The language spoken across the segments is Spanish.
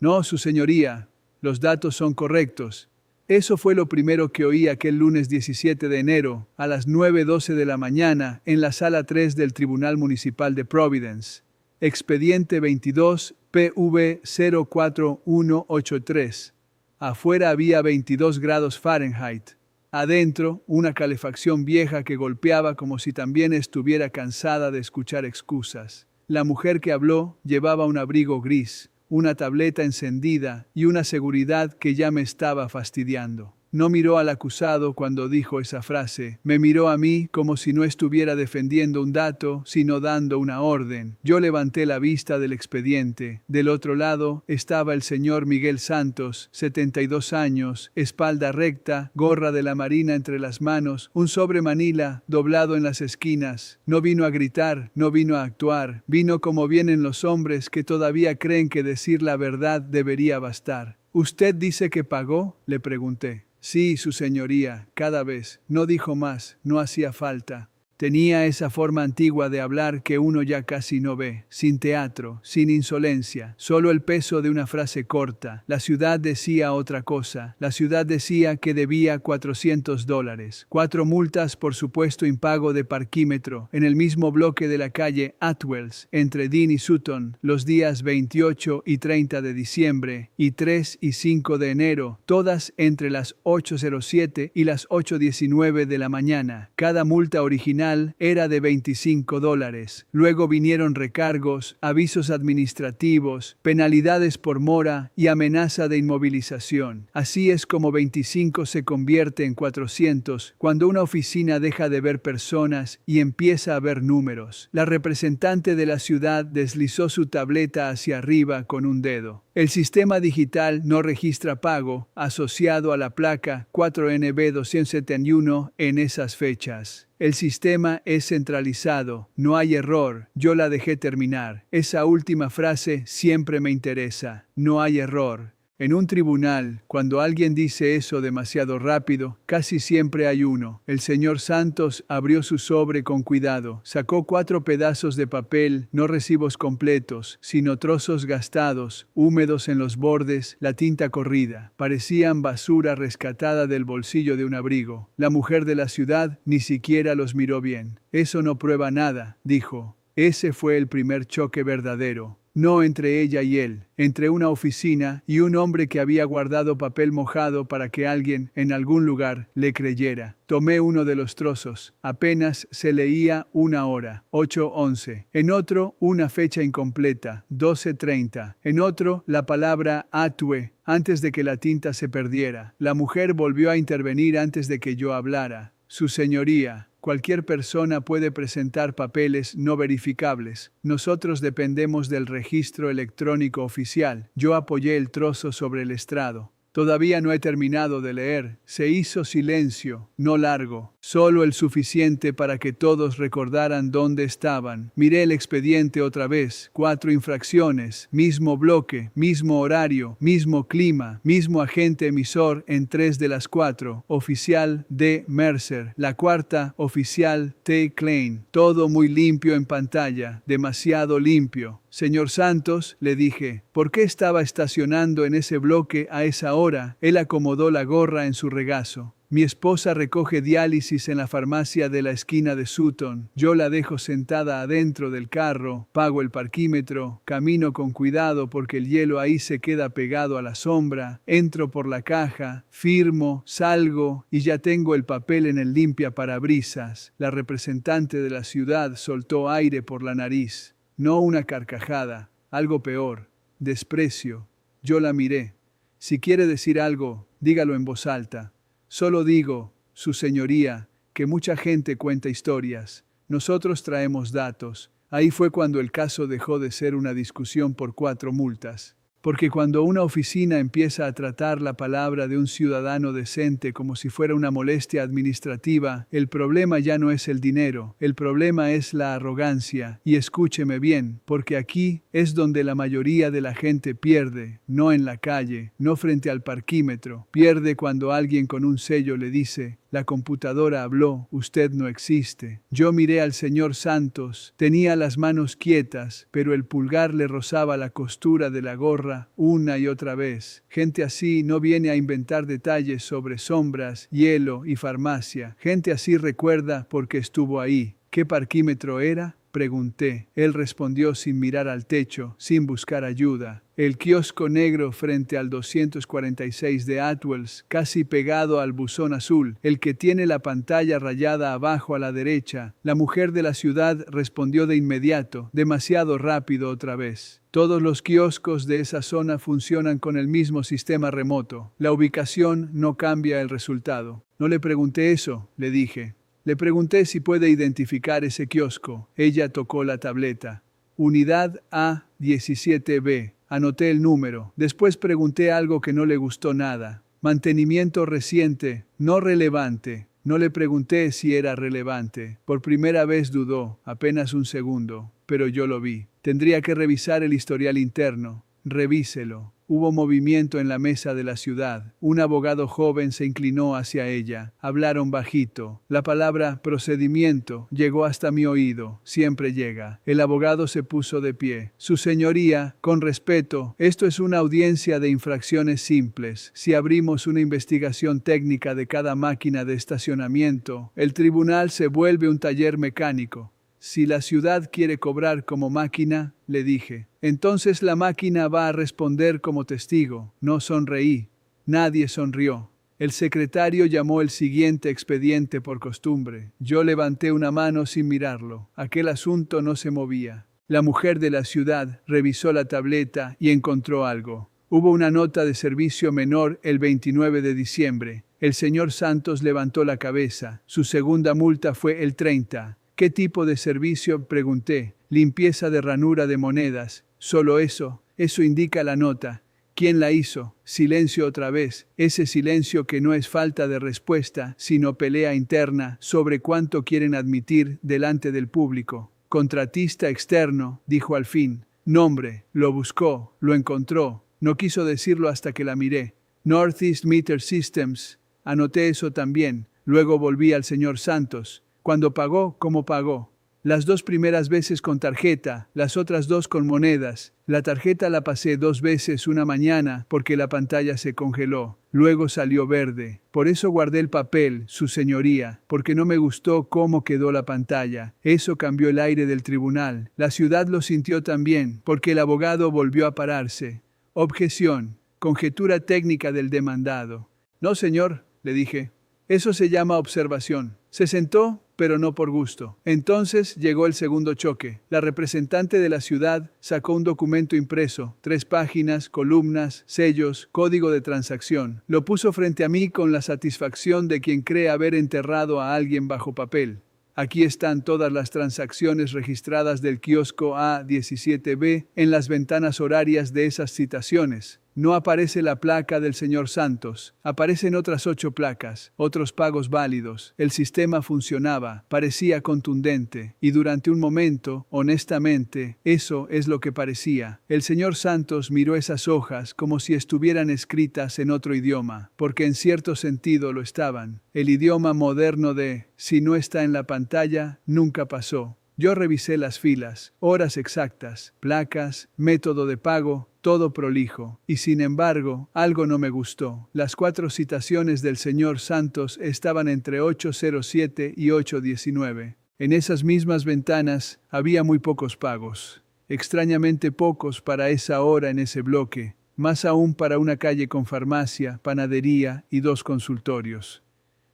No, su señoría, los datos son correctos. Eso fue lo primero que oí aquel lunes 17 de enero, a las 9:12 de la mañana, en la sala 3 del Tribunal Municipal de Providence. Expediente 22 PV 04183. Afuera había 22 grados Fahrenheit. Adentro, una calefacción vieja que golpeaba como si también estuviera cansada de escuchar excusas. La mujer que habló llevaba un abrigo gris, una tableta encendida y una seguridad que ya me estaba fastidiando. No miró al acusado cuando dijo esa frase. Me miró a mí como si no estuviera defendiendo un dato, sino dando una orden. Yo levanté la vista del expediente. Del otro lado estaba el señor Miguel Santos, 72 años, espalda recta, gorra de la Marina entre las manos, un sobre Manila doblado en las esquinas. No vino a gritar, no vino a actuar. Vino como vienen los hombres que todavía creen que decir la verdad debería bastar. ¿Usted dice que pagó?, le pregunté. Sí, su señoría, cada vez. No dijo más, no hacía falta. Tenía esa forma antigua de hablar que uno ya casi no ve, sin teatro, sin insolencia, solo el peso de una frase corta. La ciudad decía otra cosa. La ciudad decía que debía $400. 4 multas por supuesto impago de parquímetro, en el mismo bloque de la calle Atwells, entre Dean y Sutton, los días 28 y 30 de diciembre, y 3 y 5 de enero, todas entre las 8:07 y las 8:19 de la mañana. Cada multa original era de $25. Luego vinieron recargos, avisos administrativos, penalidades por mora y amenaza de inmovilización. Así es como 25 se convierte en 400 cuando una oficina deja de ver personas y empieza a ver números. La representante de la ciudad deslizó su tableta hacia arriba con un dedo. El sistema digital no registra pago asociado a la placa 4NB271 en esas fechas. El sistema es centralizado, no hay error. Yo la dejé terminar. Esa última frase siempre me interesa. No hay error. En un tribunal, cuando alguien dice eso demasiado rápido, casi siempre hay uno. El señor Santos abrió su sobre con cuidado. Sacó 4 pedazos de papel, no recibos completos, sino trozos gastados, húmedos en los bordes, la tinta corrida. Parecían basura rescatada del bolsillo de un abrigo. La mujer de la ciudad ni siquiera los miró bien. Eso no prueba nada, dijo. Ese fue el primer choque verdadero. No entre ella y él, entre una oficina y un hombre que había guardado papel mojado para que alguien, en algún lugar, le creyera. Tomé uno de los trozos. Apenas se leía 1 hora, 8:11. En otro, una fecha incompleta, 12:30. En otro, la palabra Atue, antes de que la tinta se perdiera. La mujer volvió a intervenir antes de que yo hablara. Su señoría. Cualquier persona puede presentar papeles no verificables. Nosotros dependemos del registro electrónico oficial. Yo apoyé el trozo sobre el estrado. Todavía no he terminado de leer. Se hizo silencio, no largo, solo el suficiente para que todos recordaran dónde estaban. Miré el expediente otra vez. 4 infracciones, mismo bloque, mismo horario, mismo clima, mismo agente emisor en 3 de las 4. Oficial D. Mercer. La cuarta, oficial T. Klein. Todo muy limpio en pantalla, demasiado limpio. Señor Santos, le dije, ¿por qué estaba estacionando en ese bloque a esa hora? Él acomodó la gorra en su regazo. Mi esposa recoge diálisis en la farmacia de la esquina de Sutton. Yo la dejo sentada adentro del carro, pago el parquímetro, camino con cuidado porque el hielo ahí se queda pegado a la sombra, entro por la caja, firmo, salgo y ya tengo el papel en el limpiaparabrisas. La representante de la ciudad soltó aire por la nariz. No una carcajada, algo peor, desprecio. Yo la miré. Si quiere decir algo, dígalo en voz alta. Solo digo, su señoría, que mucha gente cuenta historias. Nosotros traemos datos. Ahí fue cuando el caso dejó de ser una discusión por 4 multas. Porque cuando una oficina empieza a tratar la palabra de un ciudadano decente como si fuera una molestia administrativa, el problema ya no es el dinero, el problema es la arrogancia. Y escúcheme bien, porque aquí es donde la mayoría de la gente pierde, no en la calle, no frente al parquímetro. Pierde cuando alguien con un sello le dice, La computadora habló, usted no existe. Yo miré al señor Santos, tenía las manos quietas, pero el pulgar le rozaba la costura de la gorra una y otra vez. Gente así no viene a inventar detalles sobre sombras, hielo y farmacia. Gente así recuerda porque estuvo ahí. ¿Qué parquímetro era? Pregunté. Él respondió sin mirar al techo, sin buscar ayuda. El kiosco negro frente al 246 de Atwells, casi pegado al buzón azul, el que tiene la pantalla rayada abajo a la derecha. La mujer de la ciudad respondió de inmediato, demasiado rápido otra vez. Todos los kioscos de esa zona funcionan con el mismo sistema remoto. La ubicación no cambia el resultado. No le pregunté eso, le dije. Le pregunté si puede identificar ese kiosco. Ella tocó la tableta. Unidad A17B. Anoté el número. Después pregunté algo que no le gustó nada. Mantenimiento reciente, no relevante. No le pregunté si era relevante. Por primera vez dudó, apenas un segundo, pero yo lo vi. Tendría que revisar el historial interno. Revíselo. Hubo movimiento en la mesa de la ciudad. Un abogado joven se inclinó hacia ella. Hablaron bajito. La palabra procedimiento llegó hasta mi oído. Siempre llega. El abogado se puso de pie. Su señoría, con respeto, esto es una audiencia de infracciones simples. Si abrimos una investigación técnica de cada máquina de estacionamiento, el tribunal se vuelve un taller mecánico. Si la ciudad quiere cobrar como máquina, le dije, entonces la máquina va a responder como testigo. No sonreí. Nadie sonrió. El secretario llamó el siguiente expediente por costumbre. Yo levanté una mano sin mirarlo. Aquel asunto no se movía. La mujer de la ciudad revisó la tableta y encontró algo. Hubo una nota de servicio menor el 29 de diciembre. El señor Santos levantó la cabeza. Su segunda multa fue el 30. ¿Qué tipo de servicio? Pregunté. Limpieza de ranura de monedas. Solo eso. Eso indica la nota. ¿Quién la hizo? Silencio otra vez. Ese silencio que no es falta de respuesta, sino pelea interna sobre cuánto quieren admitir delante del público. Contratista externo, dijo al fin. Nombre. Lo buscó. Lo encontró. No quiso decirlo hasta que la miré. Northeast Meter Systems. Anoté eso también. Luego volví al señor Santos. Cuando pagó, ¿cómo pagó? Las 2 primeras veces con tarjeta, las otras 2 con monedas. La tarjeta la pasé 2 veces una mañana porque la pantalla se congeló. Luego salió verde. Por eso guardé el papel, su señoría, porque no me gustó cómo quedó la pantalla. Eso cambió el aire del tribunal. La ciudad lo sintió también, porque el abogado volvió a pararse. Objeción. Conjetura técnica del demandado. No, señor, le dije. Eso se llama observación. Se sentó, pero no por gusto. Entonces llegó el segundo choque. La representante de la ciudad sacó un documento impreso, 3 páginas, columnas, sellos, código de transacción. Lo puso frente a mí con la satisfacción de quien cree haber enterrado a alguien bajo papel. Aquí están todas las transacciones registradas del kiosco A17B en las ventanas horarias de esas citaciones. No aparece la placa del señor Santos. Aparecen otras 8 placas, otros pagos válidos. El sistema funcionaba, parecía contundente. Y durante un momento, honestamente, eso es lo que parecía. El señor Santos miró esas hojas como si estuvieran escritas en otro idioma, porque en cierto sentido lo estaban. El idioma moderno de, si no está en la pantalla, nunca pasó. Yo revisé las filas, horas exactas, placas, método de pago, todo prolijo. Y sin embargo, algo no me gustó. Las 4 citaciones del señor Santos estaban entre 807 y 819. En esas mismas ventanas había muy pocos pagos. Extrañamente pocos para esa hora en ese bloque. Más aún para una calle con farmacia, panadería y 2 consultorios.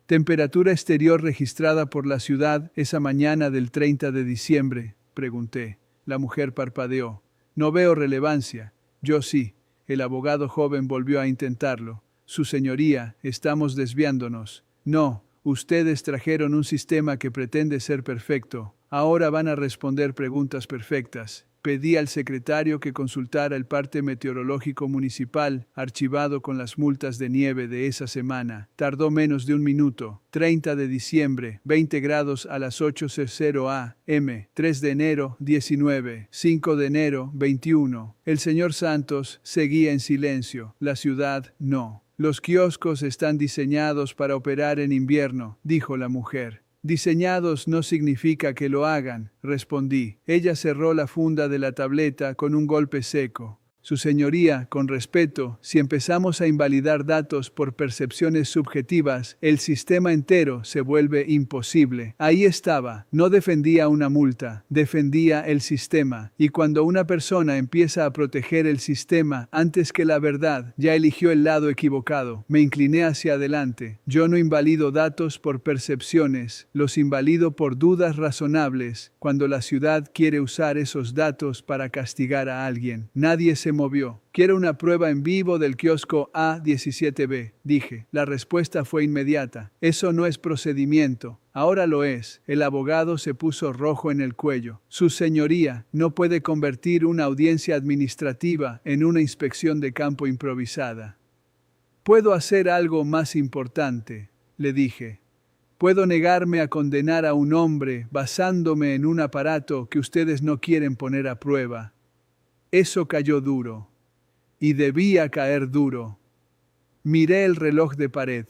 ¿Temperatura exterior registrada por la ciudad esa mañana del 30 de diciembre? Pregunté. La mujer parpadeó. No veo relevancia. Yo sí. El abogado joven volvió a intentarlo. Su señoría, estamos desviándonos. No, ustedes trajeron un sistema que pretende ser perfecto. Ahora van a responder preguntas perfectas. Pedí al secretario que consultara el parte meteorológico municipal, archivado con las multas de nieve de esa semana. Tardó menos de un minuto. 30 de diciembre, 20 grados a las 8:00 am. 3 de enero, 19. 5 de enero, 21. El señor Santos seguía en silencio. La ciudad, no. Los kioscos están diseñados para operar en invierno, dijo la mujer. Diseñados no significa que lo hagan, respondí. Ella cerró la funda de la tableta con un golpe seco. Su señoría, con respeto, si empezamos a invalidar datos por percepciones subjetivas, el sistema entero se vuelve imposible. Ahí estaba, no defendía una multa, defendía el sistema. Y cuando una persona empieza a proteger el sistema antes que la verdad, ya eligió el lado equivocado. Me incliné hacia adelante. Yo no invalido datos por percepciones, los invalido por dudas razonables. Cuando la ciudad quiere usar esos datos para castigar a alguien, nadie se movió. Quiero una prueba en vivo del kiosco A17B, dije. La respuesta fue inmediata. Eso no es procedimiento. Ahora lo es. El abogado se puso rojo en el cuello. Su señoría no puede convertir una audiencia administrativa en una inspección de campo improvisada. Puedo hacer algo más importante, le dije. Puedo negarme a condenar a un hombre basándome en un aparato que ustedes no quieren poner a prueba. Eso cayó duro. Y debía caer duro. Miré el reloj de pared.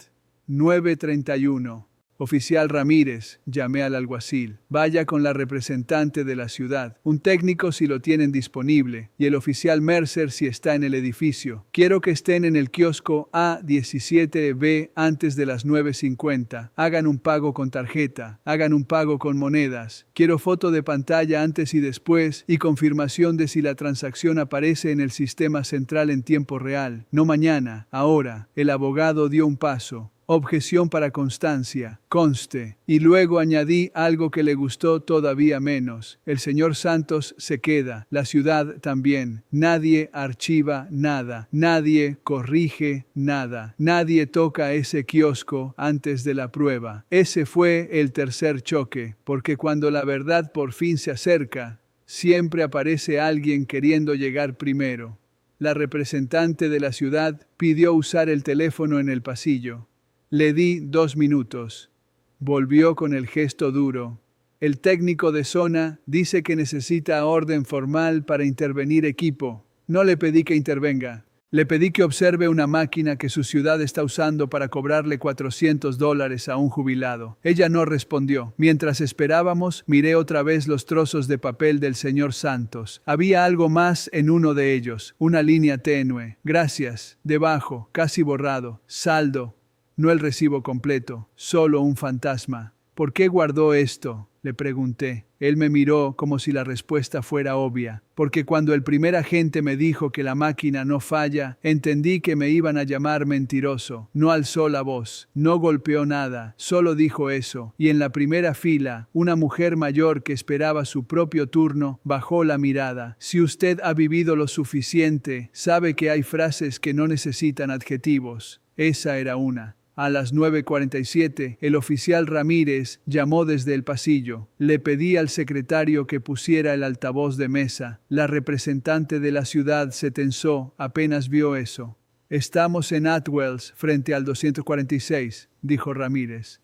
9:31. Oficial Ramírez, llamé al alguacil. Vaya con la representante de la ciudad. Un técnico si lo tienen disponible. Y el oficial Mercer si está en el edificio. Quiero que estén en el kiosco A17B antes de las 9:50. Hagan un pago con tarjeta. Hagan un pago con monedas. Quiero foto de pantalla antes y después y confirmación de si la transacción aparece en el sistema central en tiempo real. No mañana, ahora. El abogado dio un paso. Objeción para constancia, conste. Y luego añadí algo que le gustó todavía menos. El señor Santos se queda, la ciudad también. Nadie archiva nada, nadie corrige nada, nadie toca ese kiosco antes de la prueba. Ese fue el tercer choque, porque cuando la verdad por fin se acerca, siempre aparece alguien queriendo llegar primero. La representante de la ciudad pidió usar el teléfono en el pasillo. Le di 2 minutos. Volvió con el gesto duro. El técnico de zona dice que necesita orden formal para intervenir equipo. No le pedí que intervenga. Le pedí que observe una máquina que su ciudad está usando para cobrarle $400 a un jubilado. Ella no respondió. Mientras esperábamos, miré otra vez los trozos de papel del señor Santos. Había algo más en uno de ellos, una línea tenue. Gracias. Debajo, casi borrado. Saldo. No el recibo completo, solo un fantasma. ¿Por qué guardó esto?, le pregunté. Él me miró como si la respuesta fuera obvia. Porque cuando el primer agente me dijo que la máquina no falla, entendí que me iban a llamar mentiroso. No alzó la voz, no golpeó nada, solo dijo eso. Y en la primera fila, una mujer mayor que esperaba su propio turno, bajó la mirada. Si usted ha vivido lo suficiente, sabe que hay frases que no necesitan adjetivos. Esa era una. A las 9:47, el oficial Ramírez llamó desde el pasillo. Le pedí al secretario que pusiera el altavoz de mesa. La representante de la ciudad se tensó apenas vio eso. Estamos en Atwells, frente al 246, dijo Ramírez.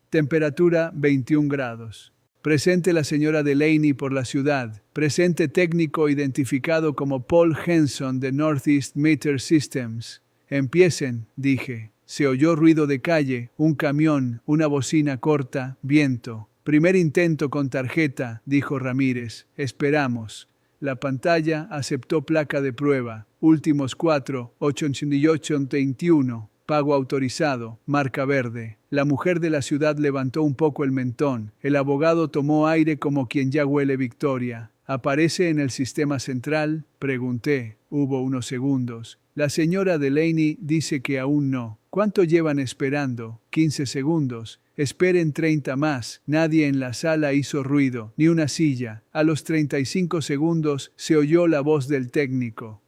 Temperatura 21 grados. Presente la señora Delaney por la ciudad. Presente técnico identificado como Paul Henson de Northeast Meter Systems. Empiecen, dije. Se oyó ruido de calle, un camión, una bocina corta, viento. Primer intento con tarjeta, dijo Ramírez. Esperamos. La pantalla aceptó placa de prueba. Últimos 4, 8821. Pago autorizado, marca verde. La mujer de la ciudad levantó un poco el mentón. El abogado tomó aire como quien ya huele victoria. ¿Aparece en el sistema central?, pregunté. Hubo unos segundos. La señora Delaney dice que aún no. ¿Cuánto llevan esperando? 15 segundos. Esperen 30 más. Nadie en la sala hizo ruido, ni una silla. A los 35 segundos se oyó la voz del técnico.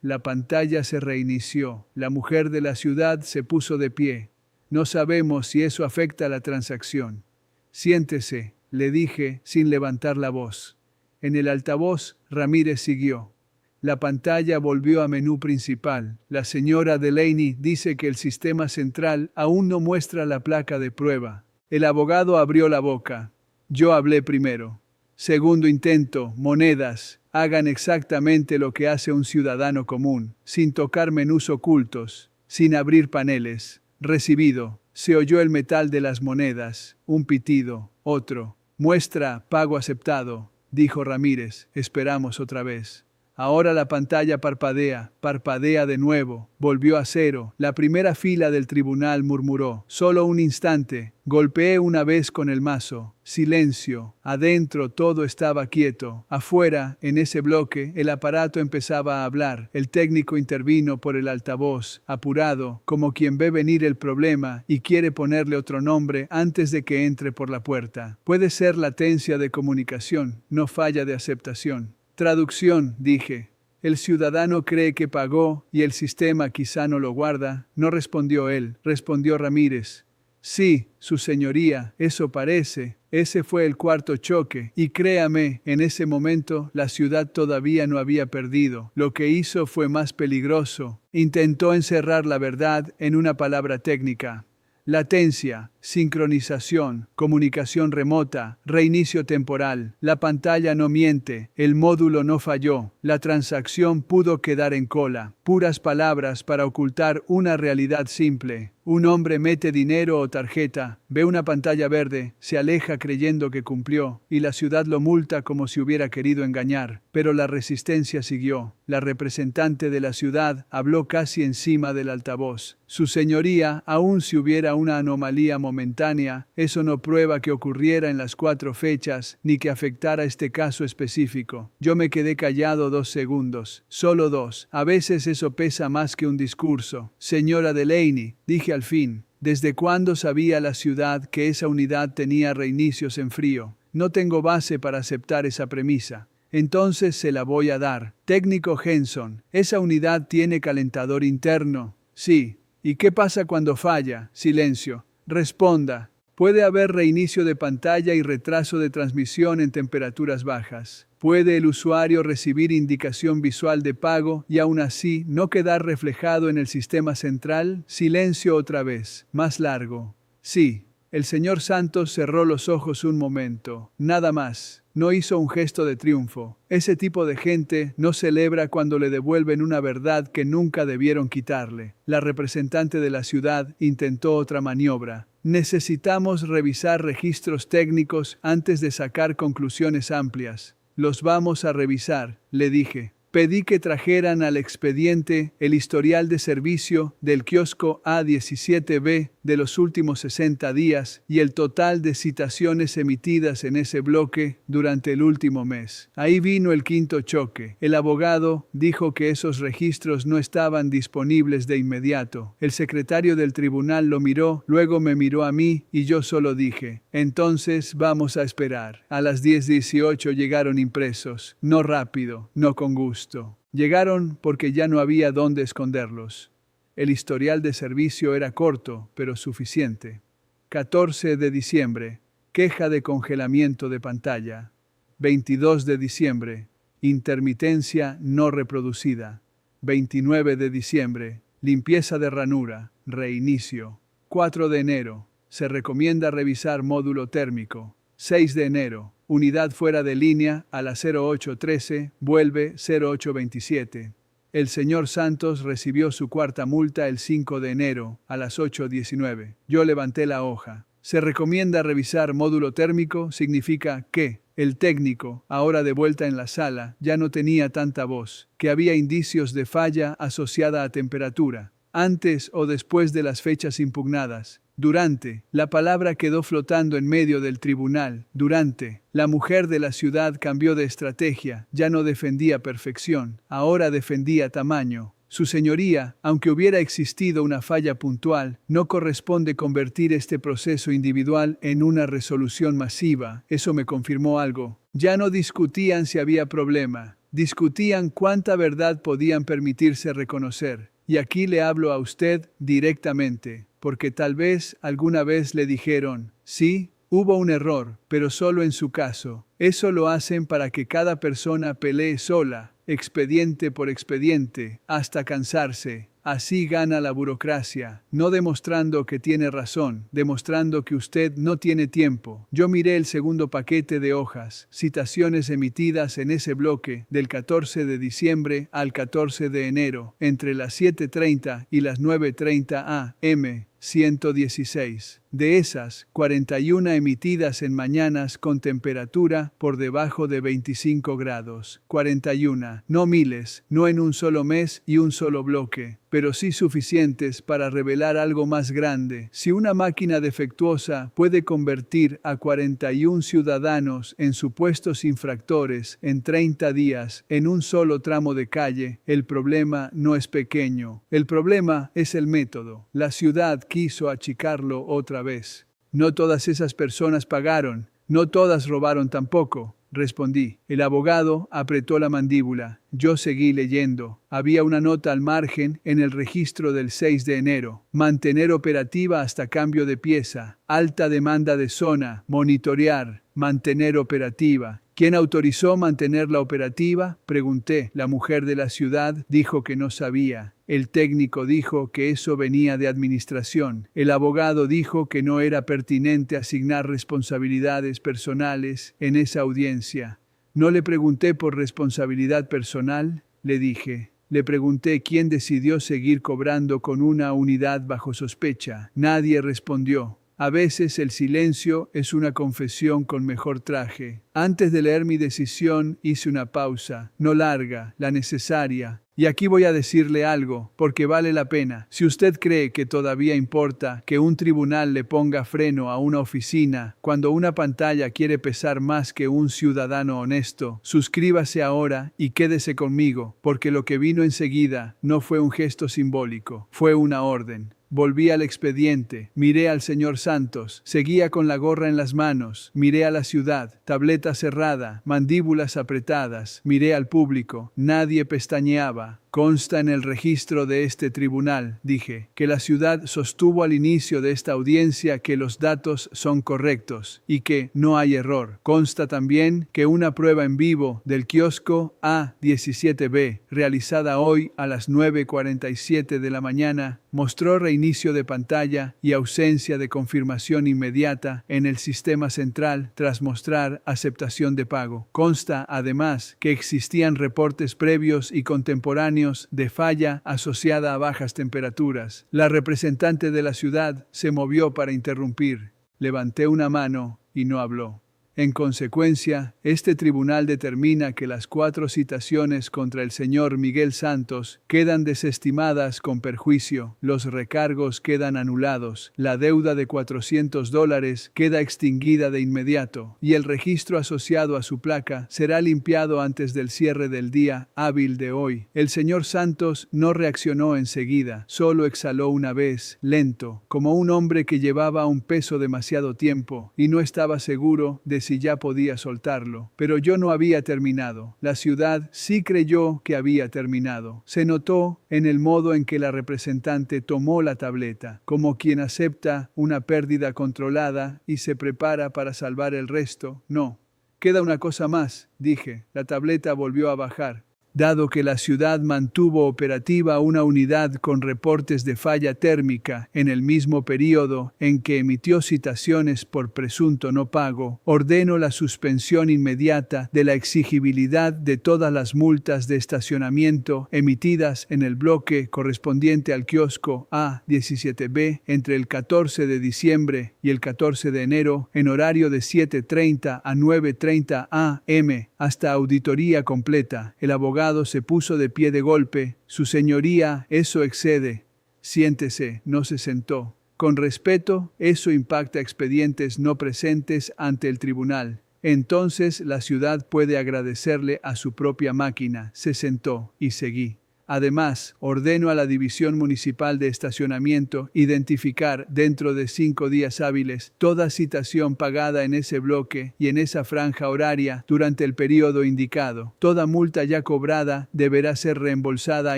La pantalla se reinició. La mujer de la ciudad se puso de pie. No sabemos si eso afecta a la transacción. Siéntese, le dije sin levantar la voz. En el altavoz, Ramírez siguió. La pantalla volvió a menú principal. La señora Delaney dice que el sistema central aún no muestra la placa de prueba. El abogado abrió la boca. Yo hablé primero. Segundo intento, monedas. Hagan exactamente lo que hace un ciudadano común, sin tocar menús ocultos, sin abrir paneles. Recibido. Se oyó el metal de las monedas. Un pitido. Otro. Muestra, pago aceptado, dijo Ramírez. Esperamos otra vez. Ahora la pantalla parpadea de nuevo. Volvió a cero. La primera fila del tribunal murmuró. Solo un instante. Golpeé una vez con el mazo. Silencio. Adentro todo estaba quieto. Afuera, en ese bloque, el aparato empezaba a hablar. El técnico intervino por el altavoz, apurado, como quien ve venir el problema y quiere ponerle otro nombre antes de que entre por la puerta. Puede ser latencia de comunicación, no falla de aceptación. Traducción, dije. El ciudadano cree que pagó y el sistema quizá no lo guarda. No respondió él, respondió Ramírez. Sí, su señoría, eso parece. Ese fue el cuarto choque, y créame, en ese momento la ciudad todavía no había perdido. Lo que hizo fue más peligroso. Intentó encerrar la verdad en una palabra técnica. Latencia, sincronización, comunicación remota, reinicio temporal. La pantalla no miente, el módulo no falló, la transacción pudo quedar en cola. Puras palabras para ocultar una realidad simple. Un hombre mete dinero o tarjeta, ve una pantalla verde, se aleja creyendo que cumplió, y la ciudad lo multa como si hubiera querido engañar. Pero la resistencia siguió. La representante de la ciudad habló casi encima del altavoz. Su señoría, aun si hubiera una anomalía momentánea, eso no prueba que ocurriera en las 4 fechas, ni que afectara este caso específico. Yo me quedé callado 2 segundos, solo 2. A veces eso pesa más que un discurso. Señora Delaney, dije al fin, ¿desde cuándo sabía la ciudad que esa unidad tenía reinicios en frío? No tengo base para aceptar esa premisa. Entonces se la voy a dar. Técnico Henson, ¿esa unidad tiene calentador interno? Sí. ¿Y qué pasa cuando falla? Silencio. Responda. Puede haber reinicio de pantalla y retraso de transmisión en temperaturas bajas. Puede el usuario recibir indicación visual de pago y aún así no quedar reflejado en el sistema central. Silencio otra vez. Más largo. Sí. El señor Santos cerró los ojos un momento. Nada más. No hizo un gesto de triunfo. Ese tipo de gente no celebra cuando le devuelven una verdad que nunca debieron quitarle. La representante de la ciudad intentó otra maniobra. Necesitamos revisar registros técnicos antes de sacar conclusiones amplias. Los vamos a revisar, le dije. Pedí que trajeran al expediente el historial de servicio del kiosco A17B de los últimos 60 días y el total de citaciones emitidas en ese bloque durante el último mes. Ahí vino el quinto choque. El abogado dijo que esos registros no estaban disponibles de inmediato. El secretario del tribunal lo miró, luego me miró a mí y yo solo dije, entonces vamos a esperar. A las 10:18 llegaron impresos. No rápido, no con gusto. Llegaron porque ya no había dónde esconderlos. El historial de servicio era corto, pero suficiente. 14 de diciembre. Queja de congelamiento de pantalla. 22 de diciembre. Intermitencia no reproducida. 29 de diciembre. Limpieza de ranura. Reinicio. 4 de enero. Se recomienda revisar módulo térmico. 6 de enero. Unidad fuera de línea a la 0813, vuelve 0827. El señor Santos recibió su cuarta multa el 5 de enero a las 8:19. Yo levanté la hoja. Se recomienda revisar módulo térmico significa que el técnico, ahora de vuelta en la sala, ya no tenía tanta voz, que había indicios de falla asociada a temperatura, antes o después de las fechas impugnadas. Durante, la palabra quedó flotando en medio del tribunal. Durante, la mujer de la ciudad cambió de estrategia, ya no defendía perfección, ahora defendía tamaño. Su señoría, aunque hubiera existido una falla puntual, no corresponde convertir este proceso individual en una resolución masiva. Eso me confirmó algo. Ya no discutían si había problema, discutían cuánta verdad podían permitirse reconocer. Y aquí le hablo a usted directamente, porque tal vez alguna vez le dijeron, sí, hubo un error, pero solo en su caso. Eso lo hacen para que cada persona pelee sola, expediente por expediente, hasta cansarse. Así gana la burocracia, no demostrando que tiene razón, demostrando que usted no tiene tiempo. Yo miré el segundo paquete de hojas, citaciones emitidas en ese bloque del 14 de diciembre al 14 de enero, entre las 7:30 y las 9:30 am. 116. De esas, 41 emitidas en mañanas con temperatura por debajo de 25 grados. 41. No miles, no en un solo mes y un solo bloque, pero sí suficientes para revelar algo más grande. Si una máquina defectuosa puede convertir a 41 ciudadanos en supuestos infractores en 30 días en un solo tramo de calle, el problema no es pequeño. El problema es el método. La ciudad quiso achicarlo otra vez. No todas esas personas pagaron, no todas robaron tampoco, respondí. El abogado apretó la mandíbula. Yo seguí leyendo. Había una nota al margen en el registro del 6 de enero. Mantener operativa hasta cambio de pieza. Alta demanda de zona. Monitorear. Mantener operativa. ¿Quién autorizó mantenerla operativa? Pregunté. La mujer de la ciudad dijo que no sabía. El técnico dijo que eso venía de administración. El abogado dijo que no era pertinente asignar responsabilidades personales en esa audiencia. No le pregunté por responsabilidad personal, le dije. Le pregunté quién decidió seguir cobrando con una unidad bajo sospecha. Nadie respondió. A veces el silencio es una confesión con mejor traje. Antes de leer mi decisión hice una pausa, no larga, la necesaria. Y aquí voy a decirle algo, porque vale la pena. Si usted cree que todavía importa que un tribunal le ponga freno a una oficina cuando una pantalla quiere pesar más que un ciudadano honesto, suscríbase ahora y quédese conmigo, porque lo que vino enseguida no fue un gesto simbólico, fue una orden. Volví al expediente, miré al señor Santos, seguía con la gorra en las manos, miré a la ciudad, tableta cerrada, mandíbulas apretadas, miré al público, nadie pestañeaba. Consta en el registro de este tribunal, dije, que la ciudad sostuvo al inicio de esta audiencia que los datos son correctos y que no hay error. Consta también que una prueba en vivo del kiosco A17B, realizada hoy a las 9:47 de la mañana, mostró reinicio de pantalla y ausencia de confirmación inmediata en el sistema central tras mostrar aceptación de pago. Consta, además, que existían reportes previos y contemporáneos de falla asociada a bajas temperaturas. La representante de la ciudad se movió para interrumpir. Levanté una mano y no habló. En consecuencia, este tribunal determina que las 4 citaciones contra el señor Miguel Santos quedan desestimadas con perjuicio, los recargos quedan anulados, la deuda de $400 queda extinguida de inmediato y el registro asociado a su placa será limpiado antes del cierre del día hábil de hoy. El señor Santos no reaccionó enseguida, solo exhaló una vez, lento, como un hombre que llevaba un peso demasiado tiempo y no estaba seguro de si ya podía soltarlo. Pero yo no había terminado. La ciudad sí creyó que había terminado. Se notó en el modo en que la representante tomó la tableta, como quien acepta una pérdida controlada y se prepara para salvar el resto. No. Queda una cosa más, dije. La tableta volvió a bajar. Dado que la ciudad mantuvo operativa una unidad con reportes de falla térmica en el mismo período en que emitió citaciones por presunto no pago, ordeno la suspensión inmediata de la exigibilidad de todas las multas de estacionamiento emitidas en el bloque correspondiente al kiosco A17B entre el 14 de diciembre y el 14 de enero en horario de 7:30 a 9:30 am hasta auditoría completa. El abogado se puso de pie de golpe. Su señoría, eso excede. Siéntese, no se sentó. Con respeto, eso impacta expedientes no presentes ante el tribunal. Entonces la ciudad puede agradecerle a su propia máquina. Se sentó y seguí. Además, ordeno a la División Municipal de Estacionamiento identificar dentro de 5 días hábiles toda citación pagada en ese bloque y en esa franja horaria durante el periodo indicado. Toda multa ya cobrada deberá ser reembolsada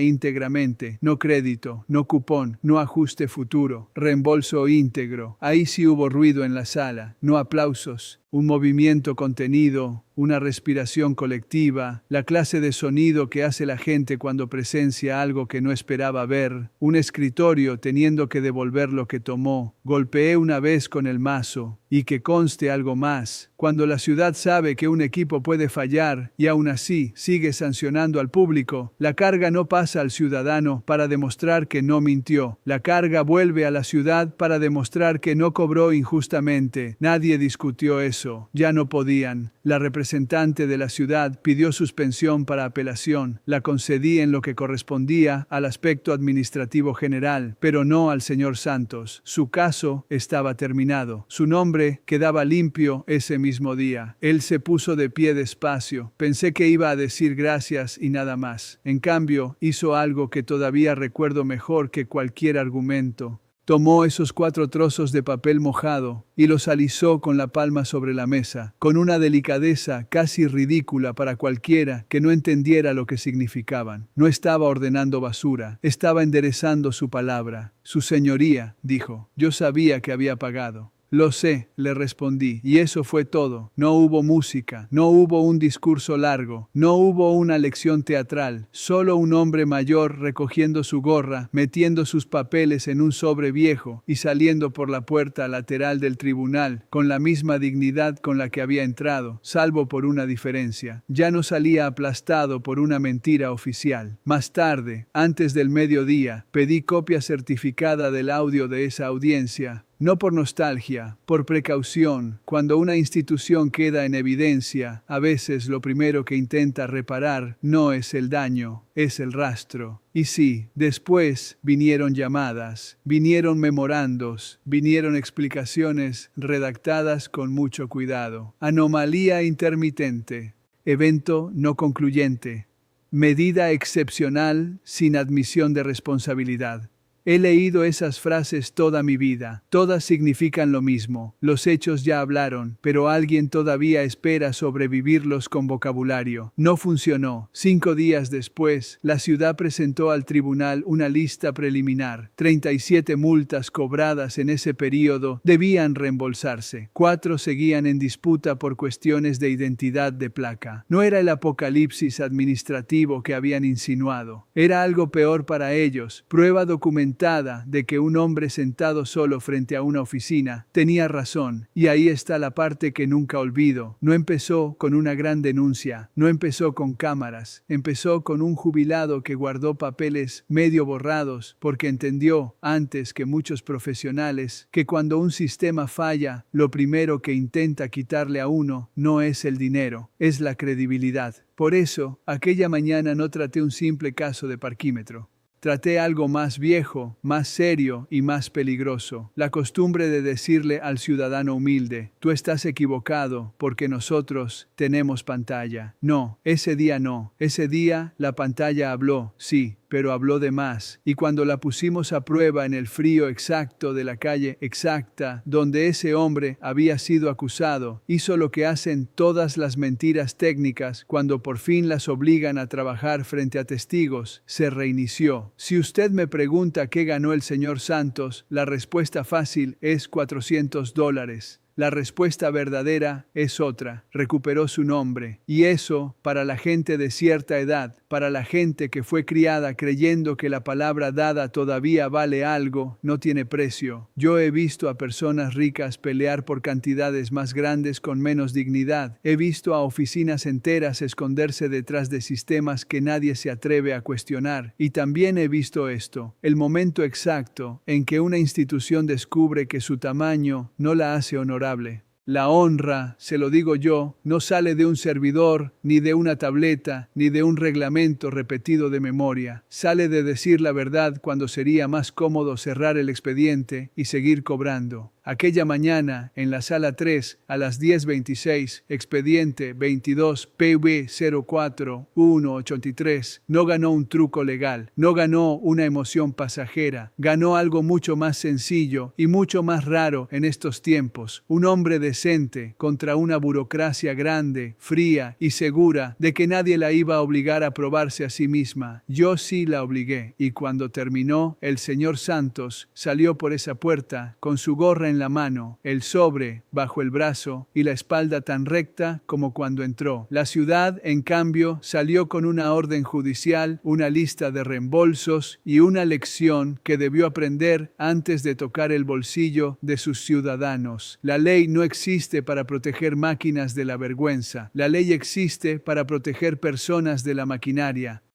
íntegramente. No crédito, no cupón, no ajuste futuro. Reembolso íntegro. Ahí sí hubo ruido en la sala. No aplausos. un movimiento contenido, una respiración colectiva, la clase de sonido que hace la gente cuando presencia algo que no esperaba ver, un escritorio teniendo que devolver lo que tomó, golpeé una vez con el mazo, y que conste algo más, cuando la ciudad sabe que un equipo puede fallar y aún así sigue sancionando al público, la carga no pasa al ciudadano para demostrar que no mintió, la carga vuelve a la ciudad para demostrar que no cobró injustamente, nadie discutió eso, ya no podían. La representante de la ciudad pidió suspensión para apelación, la concedí en lo que correspondía al aspecto administrativo general, pero no al señor Santos. Su caso estaba terminado. Su nombre quedaba limpio ese mismo día. Él se puso de pie despacio. Pensé que iba a decir gracias y nada más. En cambio, hizo algo que todavía recuerdo mejor que cualquier argumento. Tomó esos 4 trozos de papel mojado y los alisó con la palma sobre la mesa, con una delicadeza casi ridícula para cualquiera que no entendiera lo que significaban. No estaba ordenando basura, estaba enderezando su palabra. Su señoría, dijo, yo sabía que había pagado. Lo sé, le respondí, y eso fue todo. No hubo música, no hubo un discurso largo, no hubo una lección teatral, solo un hombre mayor recogiendo su gorra, metiendo sus papeles en un sobre viejo y saliendo por la puerta lateral del tribunal con la misma dignidad con la que había entrado, salvo por una diferencia. Ya no salía aplastado por una mentira oficial. Más tarde, antes del mediodía, pedí copia certificada del audio de esa audiencia. No por nostalgia, por precaución. Cuando una institución queda en evidencia, a veces lo primero que intenta reparar no es el daño, es el rastro. Y sí, después vinieron llamadas, vinieron memorandos, vinieron explicaciones redactadas con mucho cuidado. Anomalía intermitente, evento no concluyente, medida excepcional sin admisión de responsabilidad. He leído esas frases toda mi vida. Todas significan lo mismo. Los hechos ya hablaron, pero alguien todavía espera sobrevivirlos con vocabulario. No funcionó. 5 días después, la ciudad presentó al tribunal una lista preliminar. 37 multas cobradas en ese período debían reembolsarse. 4 seguían en disputa por cuestiones de identidad de placa. No era el apocalipsis administrativo que habían insinuado. Era algo peor para ellos. Prueba documental de que un hombre sentado solo frente a una oficina tenía razón, y ahí está la parte que nunca olvido. No empezó con una gran denuncia, no empezó con cámaras, empezó con un jubilado que guardó papeles medio borrados porque entendió, antes que muchos profesionales, que cuando un sistema falla, lo primero que intenta quitarle a uno no es el dinero, es la credibilidad. Por eso, aquella mañana no traté un simple caso de parquímetro. Traté algo más viejo, más serio y más peligroso. La costumbre de decirle al ciudadano humilde, tú estás equivocado porque nosotros tenemos pantalla. No, ese día no. Ese día la pantalla habló, sí, pero habló de más, y cuando la pusimos a prueba en el frío exacto de la calle exacta donde ese hombre había sido acusado, hizo lo que hacen todas las mentiras técnicas cuando por fin las obligan a trabajar frente a testigos, se reinició. Si usted me pregunta qué ganó el señor Santos, la respuesta fácil es $400. La respuesta verdadera es otra. Recuperó su nombre. Y eso, para la gente de cierta edad, para la gente que fue criada creyendo que la palabra dada todavía vale algo, no tiene precio. Yo he visto a personas ricas pelear por cantidades más grandes con menos dignidad. He visto a oficinas enteras esconderse detrás de sistemas que nadie se atreve a cuestionar. Y también he visto esto, el momento exacto en que una institución descubre que su tamaño no la hace honorable. La honra, se lo digo yo, no sale de un servidor, ni de una tableta, ni de un reglamento repetido de memoria. Sale de decir la verdad cuando sería más cómodo cerrar el expediente y seguir cobrando. Aquella mañana, en la sala 3, a las 10:26, expediente 22 PV 04-183, no ganó un truco legal, no ganó una emoción pasajera, ganó algo mucho más sencillo y mucho más raro en estos tiempos, un hombre decente contra una burocracia grande, fría y segura de que nadie la iba a obligar a probarse a sí misma. Yo sí la obligué, y cuando terminó, el señor Santos salió por esa puerta con su gorra en en la mano, el sobre bajo el brazo y la espalda tan recta como cuando entró. La ciudad, en cambio, salió con una orden judicial, una lista de reembolsos y una lección que debió aprender antes de tocar el bolsillo de sus ciudadanos. La ley no existe para proteger máquinas de la vergüenza. La ley existe para proteger personas de la maquinaria.